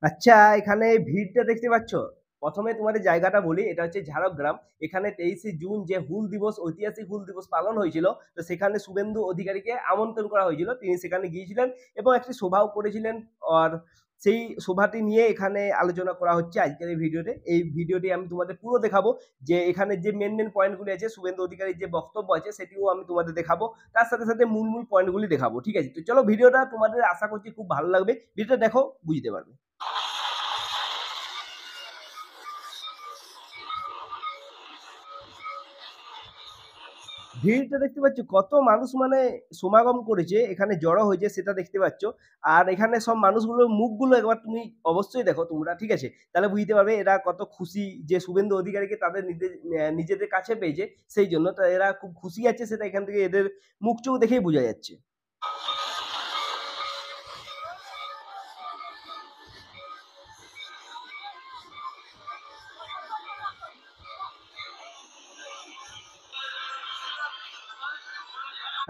আচ্ছা, এখানে ভিড়টা দেখতে পাচ্ছ? প্রথমে তোমাদের জায়গাটা বলি, এটা হচ্ছে ঝাড়গ্রাম। এখানে 23শে জুন যে হুল দিবস, ঐতিহাসিক হুল দিবস পালন হয়েছিল, তো সেখানে শুভেন্দু অধিকারীকে আমন্ত্রণ করা হয়েছিল। তিনি সেখানে গিয়েছিলেন এবং একটি সভাও করেছিলেন। আর সেই সভাটি নিয়ে এখানে আলোচনা করা হচ্ছে আজকের এই ভিডিওতে। এই ভিডিওটি আমি তোমাদের পুরো দেখাবো, যে এখানে যে মেন পয়েন্টগুলি আছে, শুভেন্দু অধিকারীর যে বক্তব্য আছে সেটিও আমি তোমাদের দেখাবো। তার সাথে সাথে মূল পয়েন্টগুলি দেখাবো। ঠিক আছে? তো চলো, ভিডিওটা তোমাদের আশা করছি খুব ভালো লাগবে। ভিডিওটা দেখো, বুঝতে পারবে। ভিড়টা দেখতে পাচ্ছ, কত মানুষ মানে সমাগম করেছে, এখানে জড়ো হয়েছে সেটা দেখতে পাচ্ছ। আর এখানে সব মানুষগুলোর মুখগুলো একবার তুমি অবশ্যই দেখো তোমরা, ঠিক আছে? তাহলে বুঝতে পারবে এরা কত খুশি যে শুভেন্দু অধিকারীকে তাদের নিজেদের কাছে পেয়েছে। সেই জন্য তো এরা খুব খুশি আছে, সেটা এখান থেকে এদের মুখ চোখ দেখেই বোঝা যাচ্ছে।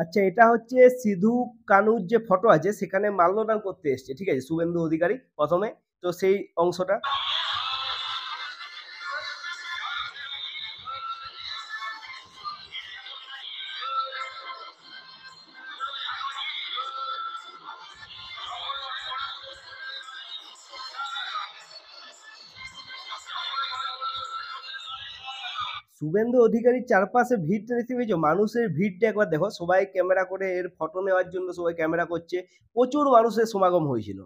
আচ্ছা, এটা হচ্ছে সিধু কানুর যে ফটো আছে, সেখানে মাল্যদান করতে এসছে, ঠিক আছে, শুভেন্দু অধিকারী প্রথমে। তো সেই অংশটা শুভেন্দু অধিকারীর চারপাশে ভিড়টা দেখতে পেয়েছো? মানুষের ভিড়টা একবার দেখো, সবাই ক্যামেরা করে এর ফটো নেওয়ার জন্য সবাই ক্যামেরা করছে। প্রচুর মানুষের সমাগম হয়েছিল।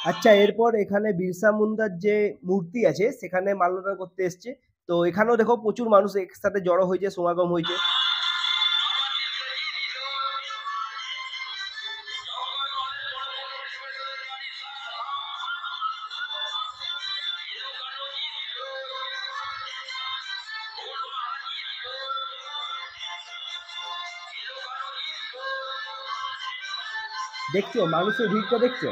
আচ্ছা, এরপর এখানে বিরসা মুন্ডার যে মূর্তি আছে সেখানে মাল্যদান করতে এসছে। তো এখানেও দেখো প্রচুর মানুষ একসাথে জড়ো হয়েছে, সমাগম হয়েছে। দেখছো মানুষের ভিড়টা দেখছো?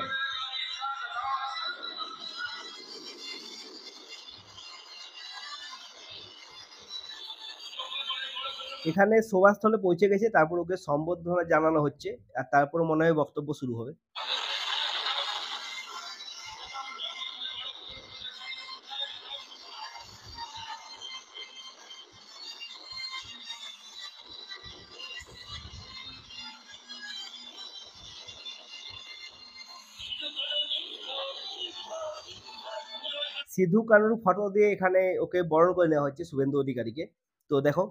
এখানে সভাস্থলে পৌঁছে গেছে, তারপর ওকে সম্বর্ধনা জানানো হচ্ছে। আর তারপর মনে হয় বক্তব্য শুরু হবে। সিধু কানুর ফটো দিয়ে এখানে ওকে বরণ করে নেওয়া হচ্ছে, শুভেন্দু অধিকারীকে। তো দেখো,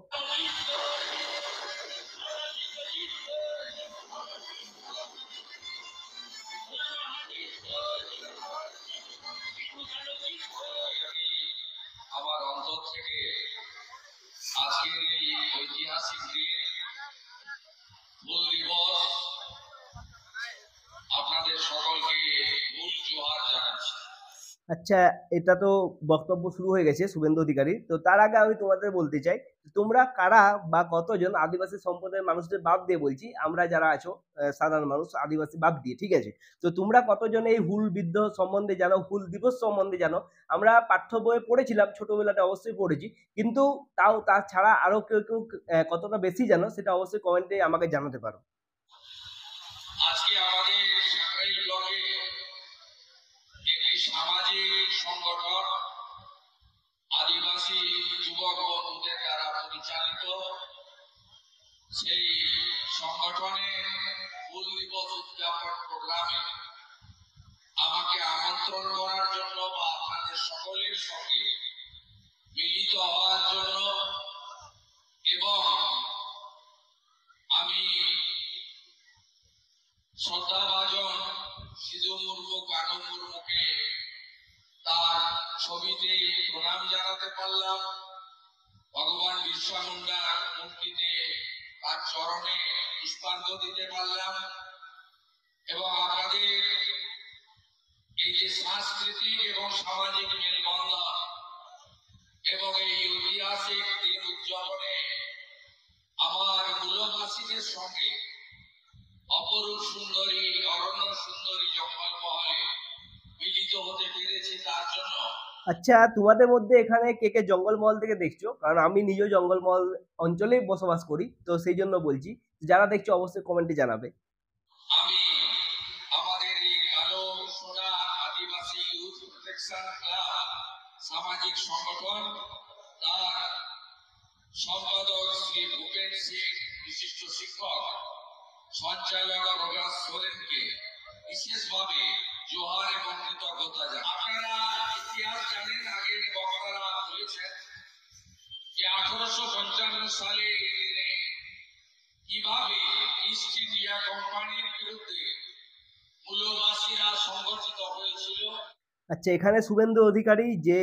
আমার অন্তর থেকে আজকের এই ঐতিহাসিক দিন হুল দিবস আপনাদের সকলকে হুল জোহার জানাচ্ছি। আচ্ছা, এটা তো বক্তব্য শুরু হয়ে গেছে শুভেন্দু অধিকারী। তো তার আগে আমি তোমাদের বলতে চাই, তোমরা কারা বা কতজন আদিবাসী সম্প্রদায়ের মানুষদের বাদ দিয়ে বলছি, আমরা যারা আছো সাধারণ মানুষ আদিবাসী বাদ দিয়ে, ঠিক আছে? তো তোমরা কতজন এই হুল বিদ্রোহ সম্বন্ধে জানো, হুল দিবস সম্বন্ধে জানো? আমরা পাঠ্য বইয়ে পড়েছিলাম, ছোটবেলাতে অবশ্যই পড়েছি। কিন্তু তাও তাছাড়া আরো কেউ কেউ কতটা বেশি জানো, সেটা অবশ্যই কমেন্টে আমাকে জানাতে পারো। আজকে আমাদের সাঁকরাইল ব্লকে একটি সামাজিক সংগঠন আদিবাসী যুবক বন্ধুদের দ্বারা পরিচালিত সেই সংগঠনের হুল দিবস উদযাপন প্রোগ্রামে আমাকে আমন্ত্রণ করার জন্য বা আপনাদের সকলের সঙ্গে মিলিত হওয়ার জন্য, এবং আমি শ্রদ্ধাভাজন সিধু মুর্মু কানু মুর্মুকে তার ছবিতে প্রণাম জানাতে পারলাম, ভগবান বিরসা মুন্ডার মূর্তিতে তার চরণে পুষ্পার্ঘ দিতে পারলাম, এবং আপনাদের এই যে সাংস্কৃতিক এবং সামাজিক মেলবন্ধন এবং এই ঐতিহাসিক দিন উদযাপনে আমার মূলবাসীদের সঙ্গে অপরূপ সুন্দরী, অরণ্য সুন্দরী জঙ্গলমহলে মিলিত হতে পেরেছি, তার জন্য আচ্ছা, তোমাদের মধ্যে এখানে কে কে জঙ্গলমহল থেকে দেখছো? কারণ আমি নিজেও জঙ্গলমহল অঞ্চলেই বসবাস করি, তো সেই জন্য বলছি। যারা দেখছো অবশ্যই কমেন্টে জানাবে। আমি আমাদের এই কালো সোনা আদিবাসী ইউথ প্রোটেকশন ক্লাব সামাজিক সংগঠন, তার সম্পাদক শ্রী ভূপেন সিং, বিশিষ্ট শিক্ষক, সঞ্চালক প্রভাস সোরেনকে বিশেষভাবে জোহার এবং কৃতজ্ঞতা জানাই। আপনারা ইতিহাস জানেন, আগের বক্তারা বলেছেন যে 1855 সালে এই দিনে কিভাবে ইস্ট ইন্ডিয়া কোম্পানির বিরুদ্ধে মূলবাসীরা সংগঠিত হয়েছিল। আচ্ছা, এখানে শুভেন্দু অধিকারী যে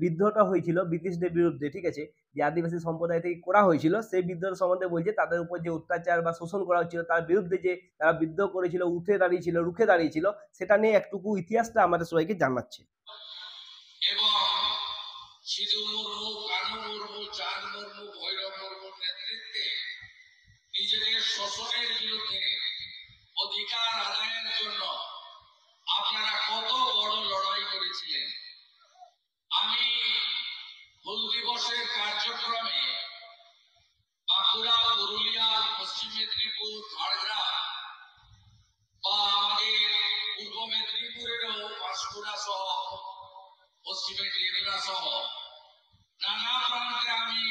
বিদ্রোহটা হয়েছিল ব্রিটিশদের বিরুদ্ধে, ঠিক আছে, যে আদিবাসী সম্প্রদায় থেকে করা হয়েছিল, সেই বিদ্রোহ সম্বন্ধে বলছে। তাদের উপর যে অত্যাচার বা শোষণ করা হচ্ছিল, তার বিরুদ্ধে যে তারা বিদ্রোহ করেছিল, উঠে দাঁড়িয়েছিল, রুখে দাঁড়িয়েছিল, সেটা নিয়ে একটুকু ইতিহাসটা আমাদের সবাইকে জানাচ্ছে। এবং সিধু মুর্মু, কানু মুর্মু, চাঁদ মুর্মু, ভৈরব মুর্মুর নেতৃত্বে নিজেদের শোষণের বিরুদ্ধে অধিকার আদায়ের জন্য আপনারা কত বড় লড়াই করেছিলেন। আমি হুল দিবসের কার্যক্রমে বাঁকুড়া, পুরুলিয়া, পশ্চিম মেদিনীপুর, ঝাড়গ্রাম বা আমাদের পূর্ব মেদিনীপুরেরও পাঁশকুড়া সহ, পশ্চিমে দেবরা সহ নানা প্রান্তে আমি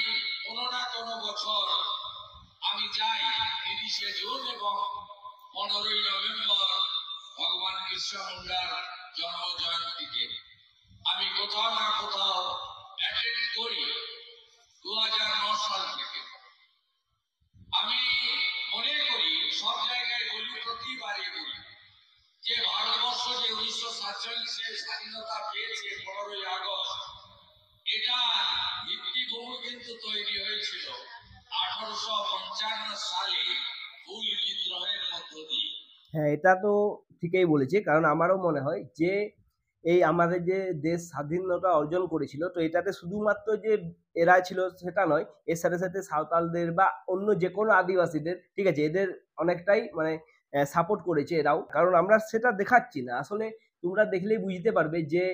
কোনো না কোনো বছর আমি যাই 30শে জুন এবং 15ই নভেম্বর ভগবান বিরসা মুন্ডার জন্ম জয়ন্তীতে আমি কোথাও না কোথাও অ্যাটেন্ড করি 2009 সাল থেকে। আমি মনে করি, সব জায়গায় বলি, প্রতিবারই বলি যে ভারতবর্ষ যে 1947-এ স্বাধীনতা পেয়েছে 15ই আগস্ট, এটা ভিত্তিভূমি কিন্তু তৈরি হয়েছিল 1855 সালে হুল বিদ্রোহের মধ্য দিয়ে। হ্যাঁ, এটা তো ঠিকই বলেছে। কারণ আমারও মনে হয় যে এই আমাদের যে দেশ স্বাধীনতা অর্জন করেছিল, তো এটাতে শুধুমাত্র যে এরা ছিল সেটা নয়, এর সাথে সাথে সাঁওতালদের বা অন্য যে কোনো আদিবাসীদের, ঠিক আছে, এদের অনেকটাই মানে সাপোর্ট করেছে এরাও। কারণ আমরা সেটা দেখাচ্ছি না আসলে। তোমরা দেখলেই বুঝতে পারবে যে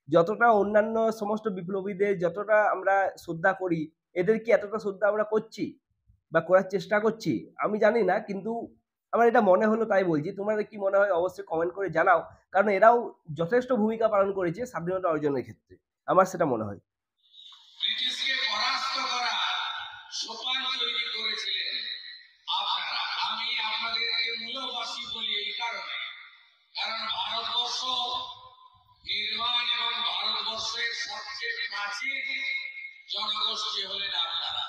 যতটা অন্যান্য সমস্ত বিপ্লবীদের যতটা আমরা শ্রদ্ধা করি, এদের কি এতটা শ্রদ্ধা আমরা করছি বা করার চেষ্টা করছি? আমি জানি না, কিন্তু আমার এটা মনে হলো তাই বলছি। তোমাদের কি মনে হয় অবশ্যই কমেন্ট করে জানাও। কারণ এরাও যথেষ্ট ভূমিকা পালন করেছে স্বাধীনতা অর্জনের ক্ষেত্রে। আমার সেটা মনে হয়। ব্রিটিশকে পরাস্ত করা সোপান তৈরি করেছিলেন আপনারা। আমি আপনাদেরকে মূলবাসী বলি এই কারণে, কারণ ভারতবর্ষ নির্মাণ এবং ভারতবর্ষের সবচেয়ে প্রাচীন জনগোষ্ঠী হলেন আপনারা।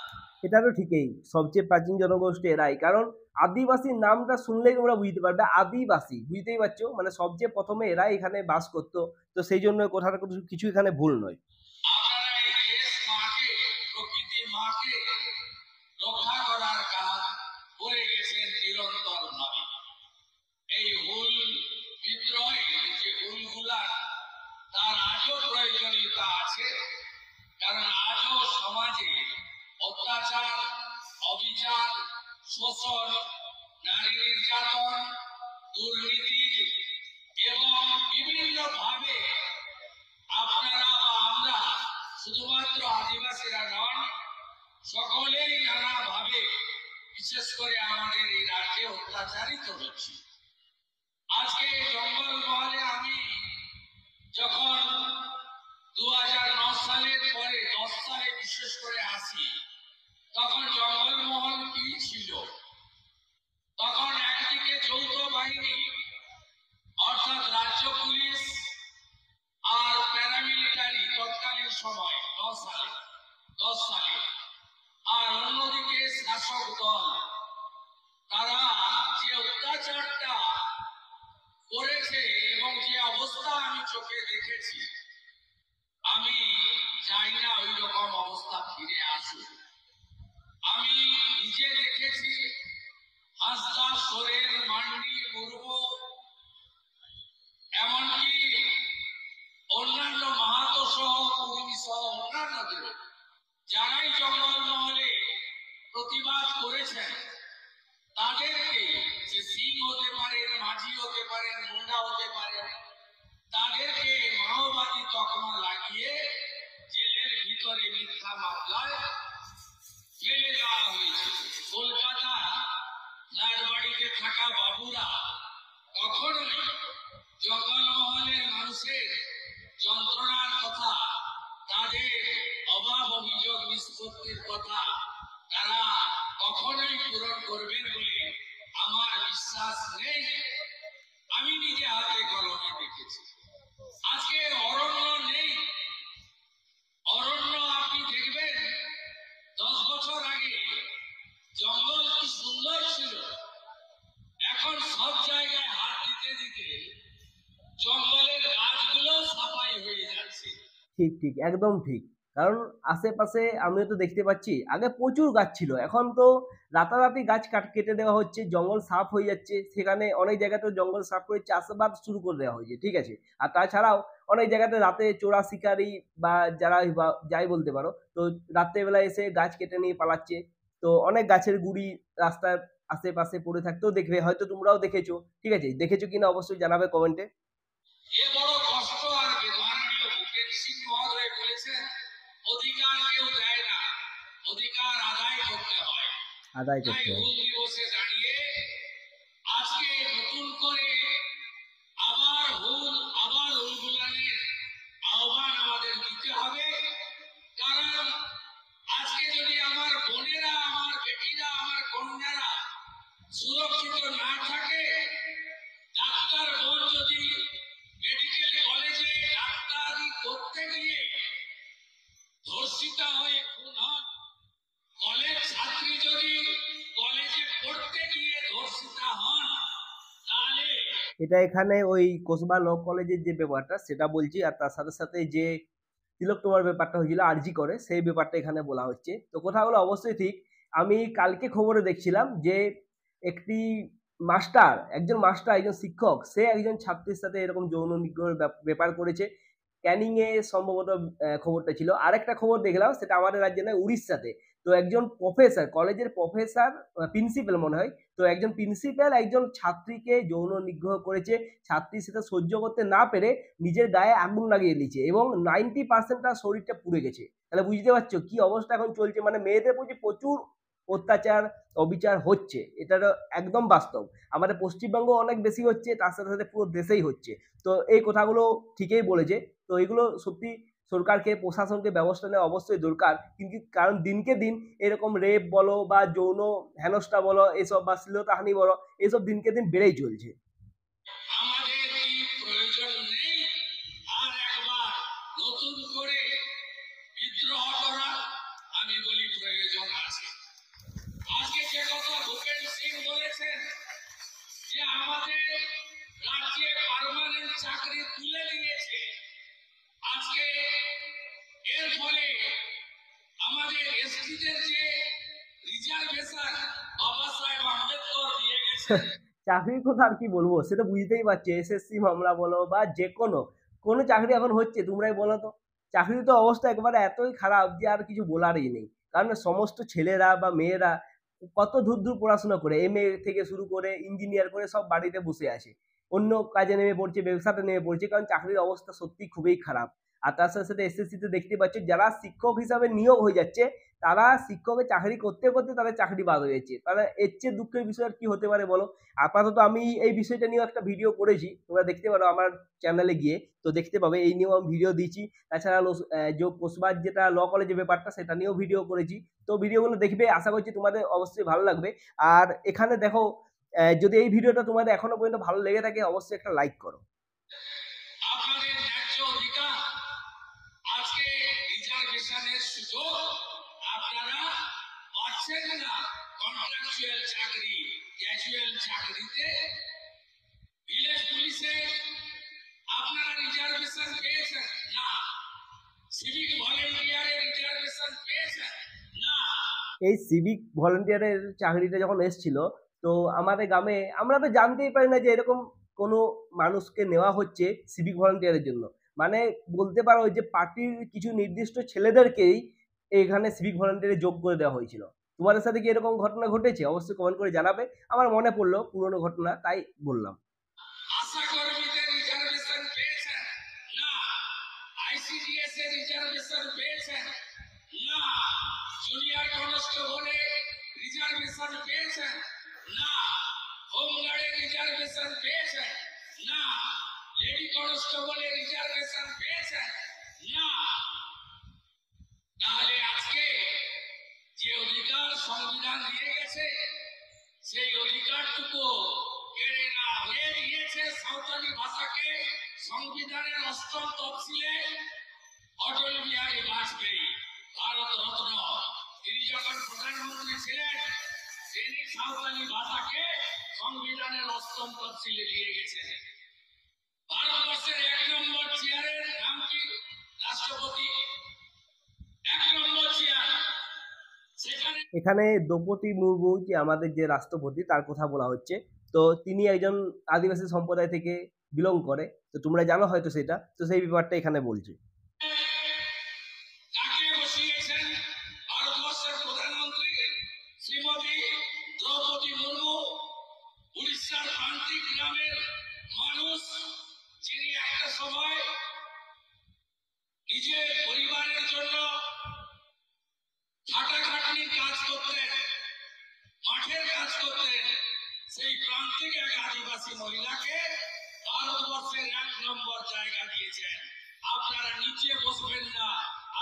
এটা তো ঠিকই, সবচেয়ে প্রাচীন জনগোষ্ঠী এরাই। কারণ আদিবাসী নামটা শুনলেই তোমরা বুঝতে পারবে, আদিবাসী, বুঝতেই পারছো, মানে সবচেয়ে প্রথমে এরাই এখানে বাস করতো। তো সেই জন্য কোথাও কিছু এখানে ভুল নয়। আপনারা এই দেশ মাকে, প্রকৃতি মাকে রক্ষা করার কাজ করে গেছেন নিরন্তর ভাবে। এই হুল বিদ্রোহে যে হুলগুলা, তার আজও প্রয়োজনীয়তা আছে। কারণ আজও সমাজে অত্যাচার, অবিচার, শোষণ, নারী নির্যাতন, দুর্নীতি এবং বিভিন্ন ভাবে আপনারা বা আমরা, শুধুমাত্র আদিবাসীরা নন, সকলেই নানা ভাবে, বিশেষ করে আমাদের এই রাজ্যে অত্যাচারিত হচ্ছে। আজকে জঙ্গলমহলে আমি যখন 2009 সালের পরে 10 সালে বিশেষ করে আসি, তখন জঙ্গলমহল কি ছিল? তখন একদিকে যৌথ বাহিনী অর্থাৎ রাজ্য পুলিশ আর প্যারামিলিটারি তৎকালীন সময় 10 সালে, আর অন্যদিকে শাসক দল, তারা যে অত্যাচারটা করেছে এবং যে অবস্থা আমি চোখে দেখেছি, আমি চাই না ওই রকম অবস্থা ফিরে আসুক। আমি নিজে দেখেছি হাসদা, সোরেন, মান্ডি, মুর্মু, এমনকি অন্যান্য মাহাতো সহ, কুর্মী সহ অন্যান্যদের, যারাই জঙ্গলমহলে প্রতিবাদ করেছেন, তাদেরকে, সে সিং হতে পারেন, মাঝি হতে পারেন, মুন্ডা হতে পারেন, তাদেরকে মাওবাদী তকমা লাগিয়ে জেলের ভিতরে মিথ্যা মামলায় ফেলে দেওয়া হয়েছে। কলকাতা রাজবাড়িতে থাকা বাবুরা কখনোই জঙ্গলমহলের মানুষের যন্ত্রণার কথা, তাদের অভাব অভিযোগ নিষ্পত্তির কথা তারা কখনোই পূরণ করবেন বলে আমার বিশ্বাস নেই। আমি নিজে হাতে কলমে দেখেছি। আজকে অরণ্য নেই। অরণ্য আপনি দেখবেন 10 বছর আগে জঙ্গল কি সুন্দর ছিল, এখন সব জায়গায় হাত দিতে দিতে জঙ্গলের গাছগুলো সাফাই হয়ে যাচ্ছে। ঠিক ঠিক একদম ঠিক। কারণ আশেপাশে আমিও তো দেখতে পাচ্ছি, আগে প্রচুর গাছ ছিল, এখন তো রাতারাতি গাছ কেটে দেওয়া হচ্ছে, জঙ্গল সাফ হয়ে যাচ্ছে, সেখানে অনেক জায়গাতেও জঙ্গল সাফ করে চাষাবাদ শুরু করে দেওয়া হয়েছে, ঠিক আছে। আর তাছাড়াও অনেক জায়গাতে রাতে চোরা শিকারি বা যারা যাই বলতে পারো, তো রাত্রেবেলা এসে গাছ কেটে নিয়ে পালাচ্ছে। তো অনেক গাছের গুড়ি রাস্তার আশেপাশে পড়ে থাকতেও দেখবে, হয়তো তোমরাও দেখেছো, ঠিক আছে। দেখেছো কিনা অবশ্যই জানাবে কমেন্টে। এ বড় কষ্ট আর মাননীয় ভূপেন সিং মহোদয় বলেছেন, অধিকার কেউ দেয় না, অধিকার আদায় করতে হয়। আদায় তাই করতে হবে। হুল দিবসে দাঁড়িয়ে আজকে নতুন করে আবার উলগুলানের আহ্বান আমাদের দিতে হবে। কারণ আজকে যদি আমার বোনেরা, আমার বেটিরা, আমার কন্যারা সুরক্ষিত না থাকে, ডাক্তার বোন যদি মেডিকেল কলেজে ডাক্তারি করতে গিয়ে ধর্ষিতা হয়ে খুন হন, কলেজ ছাত্রী যদি কলেজে পড়তে গিয়ে ধর্ষিতা হন, তাহলে এটা এখানে ওই কসবা ল কলেজের যে ব্যাপারটা সেটা বলছি, আর তার সাথে সাথে যে তিলক তোমার ব্যাপারটা হয়েছিল আরজি করে, সেই ব্যাপারটা এখানে বলা হচ্ছে। তো কথাগুলো অবশ্যই ঠিক। আমি কালকে খবরে দেখছিলাম যে একটি একজন মাস্টার, একজন শিক্ষক, সে একজন ছাত্রীর সাথে এরকম যৌন নিগ্রহের ব্যাপার করেছে। ক্যানিং এ সম্ভবত খবরটা ছিল। আরেকটা খবর দেখলাম, সেটা আমাদের রাজ্যে নয়, উড়িষ্যাতে। তো একজন প্রফেসর, কলেজের প্রফেসর, প্রিন্সিপাল মনে হয়, তো একজন প্রিন্সিপাল একজন ছাত্রীকে যৌন নিগ্রহ করেছে। ছাত্রী সেটা সহ্য করতে না পেরে নিজের গায়ে আগুন লাগিয়ে দিয়েছে এবং 90% তার শরীরটা পুড়ে গেছে। তাহলে বুঝতে পারছো কি অবস্থা এখন চলছে, মানে মেয়েদের প্রতি প্রচুর অত্যাচার অবিচার হচ্ছে, এটা তো একদম বাস্তব। আমাদের পশ্চিমবঙ্গ অনেক বেশি হচ্ছে, তার সাথে সাথে পুরো দেশেই হচ্ছে। তো এই কথাগুলো ঠিকই বলেছে। তো এগুলো সত্যি সরকারকে, প্রশাসনকে ব্যবস্থা নেওয়া অবশ্যই দরকার। কিন্তু কারণ দিনকে দিন এরকম রেপ বলো বা যৌন হেনস্থা বলো এসব, বা শ্লীলতাহানি বলো, এসব দিনকে দিন বেড়েই চলছে। আমাদের কি প্রয়োজন নেই আর একবার নতুন করে বিদ্রোহ করা? আমি বলি প্রয়োজন আছে। আজকে যে কথা ভূপেন সিং বলেছেন যে আমাদের রাজ্যে পার্মানেন্ট চাকরি তুলে দিয়েছে, আজকে এর ফলে আমাদের এসটিদের যে রিজার্ভেশন বাবা সাহেব আম্বেদকর দিয়ে গেছেন, চাকরির কথা আর কি বলবো, সেটা বুঝতেই পারছি। এসএসসি মামলা বলো বা যে কোনো চাকরি এখন হচ্ছে, তোমরাই বলো তো। চাকরির তো অবস্থা একবারে এতই খারাপ যে আর কিছু বলারই নেই। কারণ সমস্ত ছেলেরা বা মেয়েরা কত দূর দূর পড়াশোনা করে, এমএ থেকে শুরু করে ইঞ্জিনিয়ার করে সব বাড়িতে বসে আছে, অন্য কাজে নেমে পড়ছে, ব্যবসাতে নেমে পড়ছে, কারণ চাকরির অবস্থা সত্যি খুবই খারাপ। আর তার সাথে সাথে এসএসসি তে দেখতে পাচ্ছি যারা শিক্ষক হিসাবে নিয়োগ হয়ে যাচ্ছে, তারা শিক্ষকের চাকরি করতে করতে তাদের চাকরি বাদ হয়ে যাচ্ছে। তাহলে এর চেয়ে দুঃখের বিষয় আর কি হতে পারে বলো। আপাতত আমি এই বিষয়টা নিয়ে একটা ভিডিও করেছি, তোমরা দেখতে পারো আমার চ্যানেলে গিয়ে, তো দেখতে পাবে এই নিয়েও আমি ভিডিও দিয়েছি। তাছাড়া যে কোসবার যেটা ল কলেজের ব্যাপারটা, সেটা নিয়েও ভিডিও করেছি। তো ভিডিওগুলো দেখবে, আশা করছি তোমাদের অবশ্যই ভালো লাগবে। আর এখানে দেখো, যদি এই ভিডিওটা তোমাদের এখনো পর্যন্ত ভালো লেগে থাকে, অবশ্যই একটা লাইক করো। আপনাদের ন্যায্য অধিকার, আজকে রিজার্ভেশনের সুযোগ আপনারা পাচ্ছেন না। কন্ট্রাকচুয়াল চাকরি, ক্যাজুয়াল চাকরিতে, ভিলেজ পুলিশে আপনারা রিজার্ভেশন পেয়েছেন না, সিভিক ভলেন্টিয়ারে রিজার্ভেশন পেয়েছেন না। এই সিভিক ভলেন্টিয়ারের চাকরিটা যখন এসছিল, তো আমাদের গ্রামে আমরা তো জানতেই পারি না যে এরকম কোনো মানুষকে নেওয়া হচ্ছে সিভিক ভলেন্টিয়ারের জন্য। মানে বলতে পারো যে পার্টির কিছু নির্দিষ্ট ছেলেদেরকেই এখানে সিভিক ভলেন্টিয়ারে যোগ করে দেওয়া হয়েছিল। তোমাদের সাথে কি এরকম ঘটনা ঘটেছে? অবশ্যই কমেন্ট করে জানাবে। আমার মনে পড়লো পুরনো ঘটনা, তাই বললাম। আশা কর্মীদের রিজার্ভেশন পেয়েছেন না, পেয়েছেন না, হোমগার্ডের রিজার্ভেশন পেয়েছেন না, লেডি কনস্টেবলের রিজার্ভেশন পেয়েছেন না, তাহলে আজকে যে অধিকার সংবিধান দিয়ে গেছে সেই অধিকারটুকু কেড়ে না হয়ে গিয়েছে সাঁওতালি ভাষাকে সংবিধানের অষ্টম তফসিলে অটল বিহারী বাজপেয়ী ভারত রত্ন তিনি যখন প্রধানমন্ত্রী ছিলেন তিনি সাঁওতালি ভাষাকে সংবিধানের অষ্টম তফসিলে দিয়ে গেছেন। ভারতবর্ষের 1 নম্বর চেয়ারের নাম কি? রাষ্ট্রপতি। 1 নম্বর চেয়ার, সেখানে এখানে দ্রৌপদী মুর্মু যে আমাদের যে রাষ্ট্রপতি তার কথা বলা হচ্ছে। তো তিনি একজন আদিবাসী সম্প্রদায় থেকে বিলং করে, তো তোমরা জানো হয়তো সেটা, তো সেই ব্যাপারটা এখানে বলছি। তাকে বসিয়েছেন ভারতবর্ষের প্রধানমন্ত্রী শ্রীমতী দ্রৌপদী মুর্মু, উড়িষ্যার প্রান্তিক গ্রামের মানুষ, যিনি একটা সময় নিজের পরিবারের জন্য খাটাখাটনির কাজ করতেন, মাঠের কাজ করতেন, সেই প্রান্তিক এক আদিবাসী মহিলাকে ভারতবর্ষের 1 নম্বর জায়গা দিয়েছেন। আপনারা নিচে বসবেন না,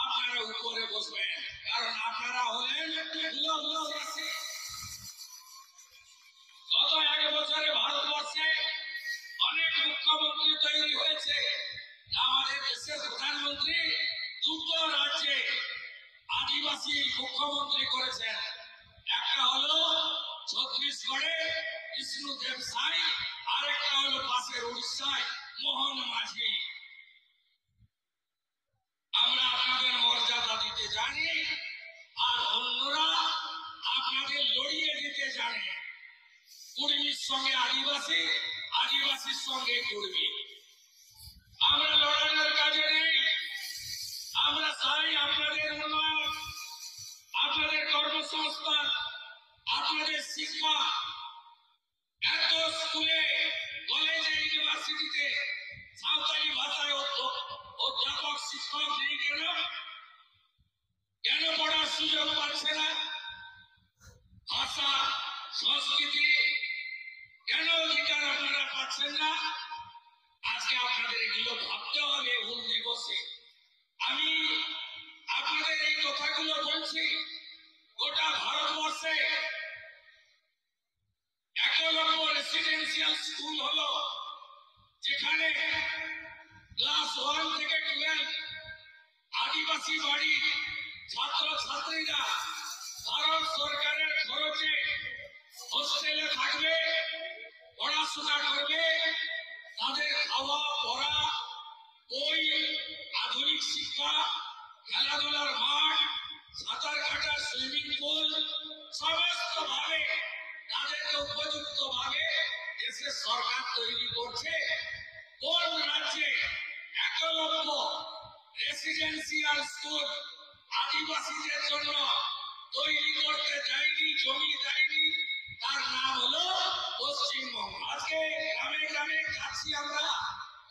আপনারা উপরে বসবেন, কারণ আপনারা হলেন মূলবাসী। গত 1 বছরে ভারতবর্ষে অনেক মুখ্যমন্ত্রী তৈরি হয়েছে। আমাদের দেশের প্রধানমন্ত্রী দুটো রাজ্যে আদিবাসী মুখ্যমন্ত্রী করেছেন। একটা হলো ছত্তিশগড়ে বিষ্ণুদেব সাই, আর একটা হলো পাশের উড়িষ্যায় মোহন মাঝি। আমরা আপনাদের মর্যাদা দিতে জানি, আর অন্যরা আপনাদের লড়িয়ে দিতে জানে। কুর্মীর সঙ্গে আদিবাসী, আদিবাসীর সঙ্গে কুর্মী। আমরা লড়ানোর কাজে নেই, আমরা চাই আপনাদের উন্নয়ন, আপনাদের কর্মসংস্থান, আপনাদের শিক্ষা। এত স্কুলে, কলেজে, ইউনিভার্সিটিতে সাঁওতালি ভাষায় অধ্যাপক শিক্ষক নেই কেন? কেন পড়ার সুযোগ পাচ্ছে না? ভাষা, সংস্কৃতি কেন অধিকার আপনারা পাচ্ছেন না? আজকে আপনাদের এগুলো ভাবতে হবে হুল দিবসে। আমি আপনাদের এই কথাগুলো বলছি, গোটা ভারতবর্ষে একলব্য রেসিডেন্সিয়াল স্কুল হলো, যেখানে ক্লাস 1 থেকে 12 আদিবাসী বাড়ির ছাত্র ছাত্রীরা ভারত সরকারের খরচে হোস্টেলে থাকবে, পড়াশোনা করবে, তাদের খাওয়া পড়া, বই, আধুনিক শিক্ষা, খেলাধুলার মাঠ, সাঁতার কাটার সুইমিং পুল, সমস্ত ভাবে তাদেরকে উপযুক্ত ভাবে দেশের সরকার তৈরি করছে। কোন রাজ্যে একলব্য রেসিডেন্সিয়াল স্কুল আদিবাসীদের জন্য তৈরি করতে যায়নি, জমি দেয়নি? তার নাম হলো পশ্চিমবঙ্গ। আজকে গ্রামে গ্রামে যাচ্ছি আমরা,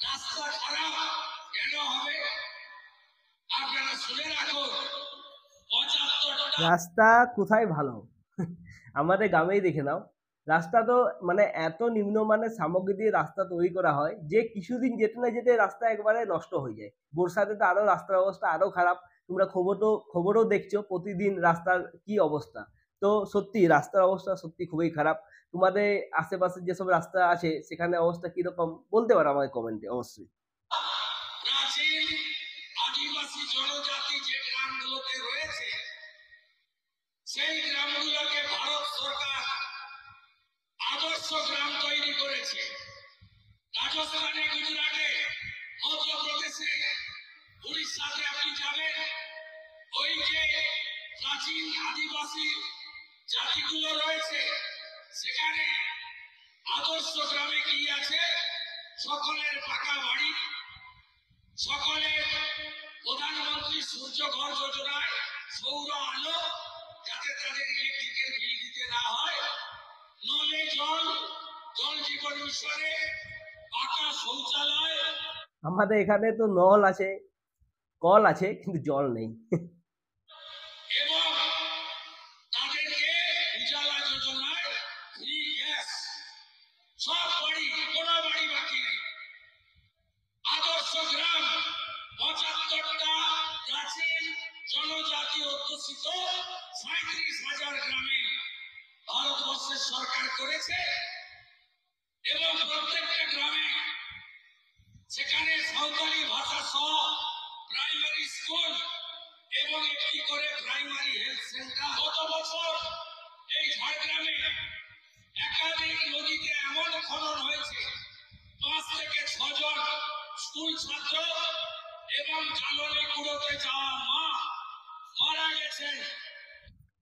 রাস্তা খারাপ কেন হবে? আপনারা শুনে রাখুন, 75টা রাস্তা কোথায় ভালো? আমাদের গ্রামেই দেখে নাও, রাস্তা তো মানে এত নিম্নমানের সামগ্রী দিয়ে রাস্তা তৈরি করা হয় যে কিছুদিন যেতে না যেতে রাস্তা একবারে নষ্ট হয়ে যায়। বর্ষাতে তো আরো রাস্তার অবস্থা আরো খারাপ। তোমরা খবরও দেখছো প্রতিদিন রাস্তার কি অবস্থা। তো সত্যি রাস্তার অবস্থা সত্যি খুবই খারাপ। তোমাদের আশেপাশে যেসব রাস্তা আছে সেখানে অবস্থা কিরকম বলতে পারো আমাকে কমেন্টে অবশ্যই। প্রাচীন আদিবাসী জনজাতি যে গ্রামগুলোতে রয়েছে, সেই গ্রামগুলোকে ভারত সরকার আদর্শ গ্রাম তৈরি করেছে। রাজস্থানে, গুজরাটে, মধ্যপ্রদেশে, উড়িষ্যাতে আপনি যাবেন, ওই যে প্রাচীন আদিবাসী জাতিগুলো রয়েছে, সেখানে আদর্শ গ্রামে কি আছে? সকলের পাকা বাড়ি, সকলের প্রধানমন্ত্রী সূর্য ঘর যোজনায় সৌর আলো, যাতে তাদের ইলেকট্রিকের বিল দিতে না হয়, নলে জল, জল জীবন মিশনে পাকা শৌচালয়। আমাদের এখানে তো নল আছে, কল আছে, কিন্তু জল নেই। এবং তাদেরকে উজালা যোজনায় সরকার করেছে এবং প্রত্যেকটা গ্রামে সেখানে সাঁওতালি ভাষা সহ প্রাইমারি স্কুল এবং একটি করে প্রাইমারি হেলথ সেন্টার। গত বছর এই ঝাড়গ্রামে একাধিক নদীতে এমন খনন হয়েছে 5 থেকে 6 জন স্কুল ছাত্র এবং জ্বালানি কুড়োতে যাওয়া মা মারা গেছেন।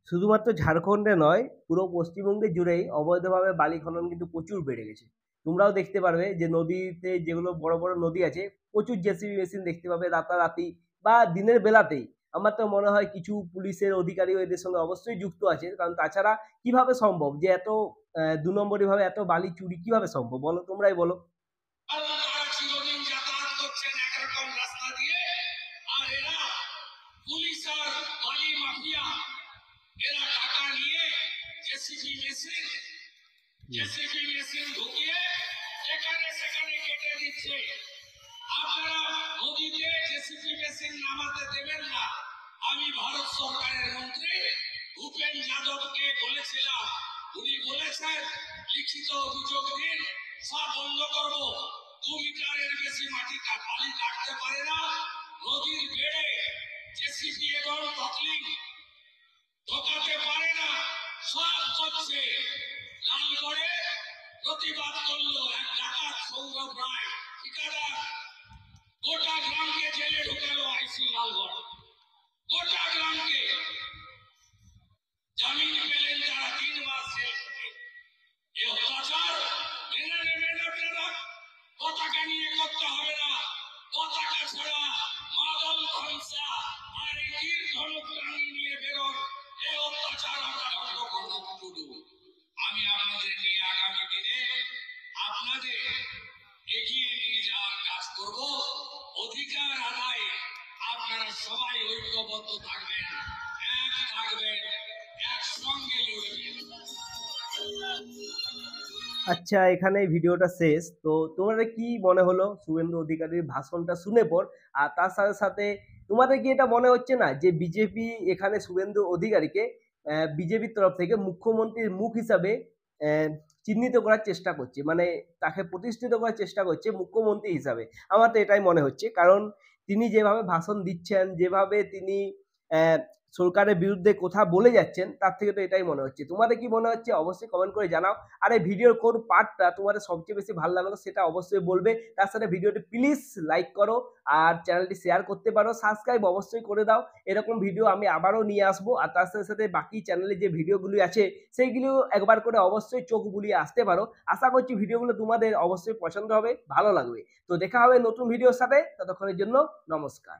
শুধুমাত্র ঝাড়খণ্ডে নয়, পুরো পশ্চিমবঙ্গে জুড়েই অবৈধভাবে বালি খনন কিন্তু প্রচুর বেড়ে গেছে। তোমরাও দেখতে পারবে যে নদীতে যেগুলো বড় বড় নদী আছে, প্রচুর জেসিবি মেশিন দেখতে পাবে রাতারাতি বা দিনের বেলাতেই। আমার তো মনে হয় কিছু পুলিশের অধিকারীও এদের সঙ্গে অবশ্যই যুক্ত আছে, কারণ তাছাড়া কিভাবে সম্ভব যে এত 2 নম্বরই ভাবে এত বালি চুরি কিভাবে সম্ভব বলো, তোমরাই বলো। আর তারা চিরদিন যাতায়াত করছেন একরকম রাস্তা দিয়ে, আর এরা পুলিশ আর বালি মাফিয়া এরা টাকা নিয়ে জেসিবি মেশিন ঢুকিয়ে এখানে সেখানে কেটে দিচ্ছে। আপনারা নদীতে জেসিবি মেশিন নামাতে দেবেন না। আমি ভারত সরকারের মন্ত্রী ভূপেন যাদবকে বলেছিলাম, উনি বলেছেন লিখিত অভিযোগ দিন, সব বন্ধ করবো। 2 মিটারের বেশি মাটি বালি কাটতে পারে না, নদীর বেড়ে জেসিবি এবং টকলিং ঢোকাতে পারে না, সব করছে। লালগড়ে প্রতিবাদ করলো এক ডাকাত সৌরভ রায় ঠিকাদার, গোটা গ্রামকে জেলে ঢুকালো আইসি লালগড়, গোটা গ্রামকে। জামিন পেলেন তারা 3 মাস জেল থেকে। এ অত্যাচার মেনে নেবেন আপনারা? পতাকা নিয়ে করতে হবে না, পতাকা ছাড়া মাদল খমসা আর এই তীর ধনুক টানিয়ে নিয়ে বেরোন। এই অত্যাচার আমরা বন্ধ করবো শুধু। আমি আপনাদের নিয়ে আগামী দিনে আপনাদের এগিয়ে নিয়ে যাওয়ার কাজ করব। অধিকার আদায়ে আপনারা সবাই ঐক্যবদ্ধ থাকবেন, এক থাকবেন, একসঙ্গে লড়বেন। আচ্ছা, এখানে ভিডিওটা শেষ। তো তোমাদের কি মনে হলো শুভেন্দু অধিকারীর ভাষণটা শুনে পর? আর তার সাথে সাথে তোমাদের কি এটা মনে হচ্ছে না যে বিজেপি এখানে শুভেন্দু অধিকারীকে বিজেপির তরফ থেকে মুখ্যমন্ত্রীর মুখ হিসাবে আহ, চিহ্নিত করার চেষ্টা করছে, মানে তাকে প্রতিষ্ঠিত করার চেষ্টা করছে মুখ্যমন্ত্রী হিসাবে? আমার তো এটাই মনে হচ্ছে, কারণ তিনি যেভাবে ভাষণ দিচ্ছেন, যেভাবে তিনি আহ, সরকারের বিরুদ্ধে কথা বলে যাচ্ছেন, তার থেকে তো এটাই মনে হচ্ছে। তোমাদের কি মনে হচ্ছে অবশ্যই কমেন্ট করে জানাও। আর এই ভিডিওর কোন পার্টটা তোমাদের সবচেয়ে বেশি ভালো লাগলো সেটা অবশ্যই বলবে। তার সাথে ভিডিওটি প্লিজ লাইক করো আর চ্যানেলটি শেয়ার করতে পারো, সাবস্ক্রাইব অবশ্যই করে দাও। এরকম ভিডিও আমি আবারও নিয়ে আসবো। আর তার সাথে সাথে বাকি চ্যানেলে যে ভিডিওগুলি আছে সেইগুলো একবার করে অবশ্যই চোখ বুলিয়ে আসতে পারো। আশা করছি ভিডিওগুলো তোমাদের অবশ্যই পছন্দ হবে, ভালো লাগবে। তো দেখা হবে নতুন ভিডিওর সাথে, ততক্ষণের জন্য নমস্কার।